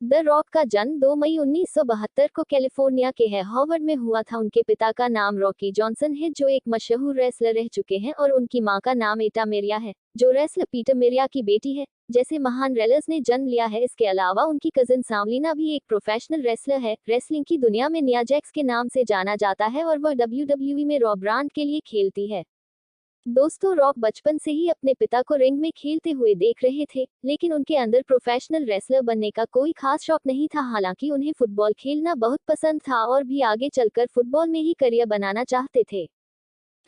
The rock का जन्म 2 मई 1972 को कैलिफोर्निया के है हॉवर्ड में हुआ था। उनके पिता का नाम रॉकी जॉनसन है, जो एक मशहूर रेसलर रह चुके हैं, और उनकी मां का नाम एटा मेरिया है, जो रेसलर पीटर मेरिया की बेटी है। जैसे महान रेसलर्स ने जन्म लिया है, इसके अलावा उनकी कजिन सावलीना भी एक प्रोफेशनल रेसलर है। रेसलिंग की दुनिया में निया जैक्स के नाम से जाना जाता है और वह डब्ल्यूडब्ल्यूई में रॉ ब्रांड के लिए खेलती है। दोस्तों, रॉक बचपन से ही अपने पिता को रिंग में खेलते हुए देख रहे थे, लेकिन उनके अंदर प्रोफेशनल रेसलर बनने का कोई खास शौक नहीं था। हालांकि उन्हें फुटबॉल खेलना बहुत पसंद था और भी आगे चलकर फुटबॉल में ही करियर बनाना चाहते थे।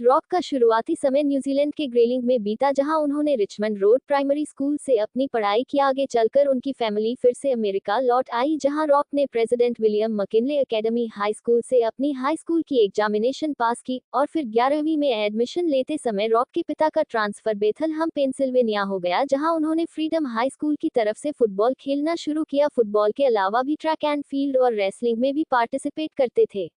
रॉक का शुरुआती समय न्यूजीलैंड के ग्रेलिंग में बीता, जहां उन्होंने रिचमंड रोड प्राइमरी स्कूल से अपनी पढ़ाई की। आगे चलकर उनकी फैमिली फिर से अमेरिका लौट आई, जहां रॉक ने president William McKinley academy high school से अपनी हाई स्कूल की एग्जामिनेशन पास की, और फिर 11वीं में एडमिशन लेते समय रॉक के पिता का ट्रांसफर बेथलहम पेंसिल्वेनिया हो गया, जहां उन्होंने फ्रीडम हाई स्कूल की तरफ से फुटबॉल खेलना शुरू किया। फुटबॉल के अलावा भी ट्रैक एंड फील्ड और रेसलिंग में भी पार्टिसिपेट करते थे।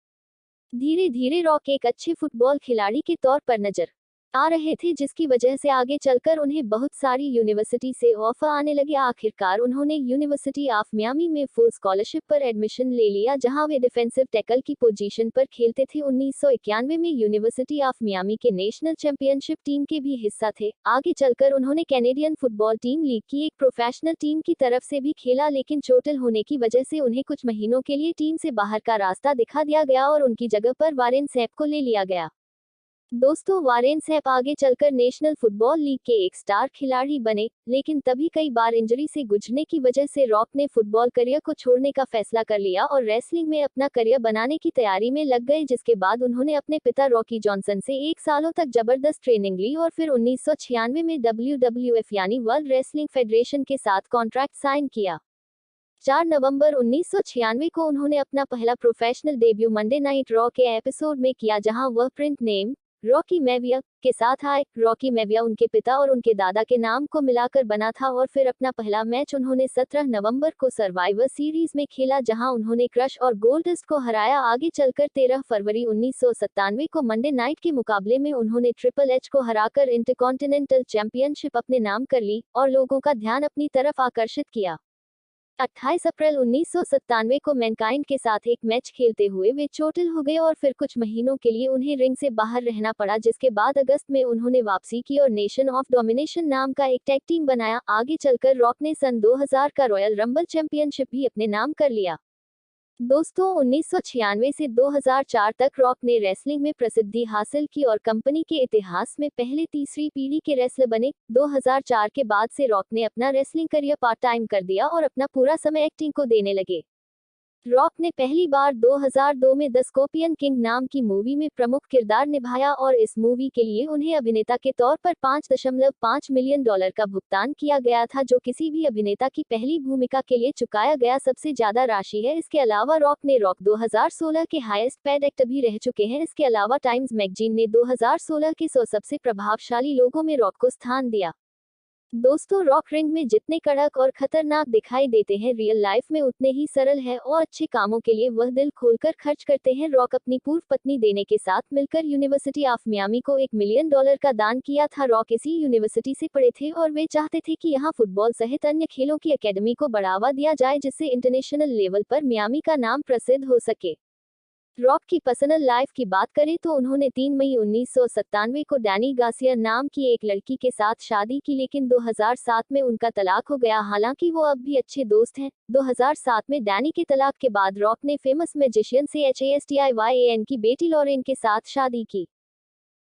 धीरे धीरे रॉक एक अच्छे फुटबॉल खिलाड़ी के तौर पर नजर आ रहे थे, जिसकी वजह से आगे चलकर उन्हें बहुत सारी यूनिवर्सिटी से ऑफर आने लगे। आखिरकार उन्होंने यूनिवर्सिटी ऑफ मियामी में फुल स्कॉलरशिप पर एडमिशन ले लिया, जहां वे डिफेंसिव टैकल की पोजीशन पर खेलते थे। 1991 में यूनिवर्सिटी ऑफ मियामी के नेशनल चैंपियनशिप टीम के भी हिस्सा थे। आगे चलकर उन्होंने कैनेडियन फुटबॉल टीम लीग की एक प्रोफेशनल टीम की तरफ से भी खेला, लेकिन चोटिल होने की वजह से उन्हें कुछ महीनों के लिए टीम से बाहर का रास्ता दिखा दिया गया और उनकी जगह पर वारेन सैप को ले लिया गया। दोस्तों, वारेन सैप आगे चलकर नेशनल फुटबॉल लीग के एक स्टार खिलाड़ी बने, लेकिन तभी कई बार इंजरी से जूझने की वजह से रॉक ने फुटबॉल करियर को छोड़ने का फैसला कर लिया और रेसलिंग में अपना करियर बनाने की तैयारी में लग गए। जिसके बाद उन्होंने अपने पिता रॉकी जॉनसन से 1 सालों तक जबरदस्त ट्रेनिंग ली और फिर 1996 में WWF यानी वर्ल्ड रेसलिंग फेडरेशन के साथ कॉन्ट्रैक्ट साइन किया। 4 नवंबर 1996 को उन्होंने अपना पहला professional debut Monday night raw के एपिसोड में किया, जहां वह प्रिंट नेम रॉकी मैविया के साथ आए। रॉकी मैविया उनके पिता और उनके दादा के नाम को मिलाकर बना था, और फिर अपना पहला मैच उन्होंने 17 नवंबर को सर्वाइवर सीरीज में खेला, जहां उन्होंने क्रश और गोल्डस्ट को हराया। आगे चलकर 13 फरवरी 1997 को मंडे नाइट के मुकाबले में उन्होंने ट्रिपल एच को हराकर इंटरकॉन्टिनेंटल चैंपियनशिप अपने नाम कर ली और लोगों का ध्यान अपनी तरफ आकर्षित किया। 28 अप्रैल 1997 को मैनकाइंड के साथ एक मैच खेलते हुए वे चोटिल हो गए और फिर कुछ महीनों के लिए उन्हें रिंग से बाहर रहना पड़ा, जिसके बाद अगस्त में उन्होंने वापसी की और नेशन ऑफ डोमिनेशन नाम का एक टैग टीम बनाया। आगे चलकर रॉक ने सन 2000 का रॉयल रंबल चैंपियनशिप भी अपने नाम कर लिया। दोस्तों, 1996 से 2004 तक रॉक ने रेसलिंग में प्रसिद्धि हासिल की और कंपनी के इतिहास में पहले तीसरी पीढ़ी के रेसलर बने। 2004 के बाद से रॉक ने अपना रेसलिंग करियर पार्ट टाइम कर दिया और अपना पूरा समय एक्टिंग को देने लगे। रॉक ने पहली बार 2002 में द स्कॉर्पियन किंग नाम की मूवी में प्रमुख किरदार निभाया और इस मूवी के लिए उन्हें अभिनेता के तौर पर $5.5 मिलियन का भुगतान किया गया था, जो किसी भी अभिनेता की पहली भूमिका के लिए चुकाया गया सबसे ज्यादा राशि है। इसके अलावा रॉक ने रॉक 2016 के हाईएस्ट पेड एक्टर भी रह चुके हैं। इसके अलावा टाइम्स मैगजीन ने 2016 के 100 सबसे प्रभावशाली लोगों में रॉक को स्थान दिया। दोस्तों, रॉक रिंग में जितने कड़क और खतरनाक दिखाई देते हैं, रियल लाइफ में उतने ही सरल है और अच्छे कामों के लिए वह दिल खोलकर खर्च करते हैं। रॉक अपनी पूर्व पत्नी देने के साथ मिलकर यूनिवर्सिटी ऑफ मियामी को $1 मिलियन का दान किया था। रॉक इसी यूनिवर्सिटी से पढ़े थे और वे चाहते थे कि यहाँ फुटबॉल सहित अन्य खेलों की एकेडमी को बढ़ावा दिया जाए, जिससे इंटरनेशनल लेवल पर मियामी का नाम प्रसिद्ध हो सके। रॉक की पर्सनल लाइफ की बात करें तो उन्होंने 3 मई 1997 को डैनी गार्सिया नाम की एक लड़की के साथ शादी की, लेकिन 2007 में उनका तलाक हो गया। हालांकि वो अब भी अच्छे दोस्त हैं। 2007 में डैनी के तलाक के बाद रॉक ने फेमस मैजिशियन से HASTIYAN की बेटी लॉरेन के साथ शादी की।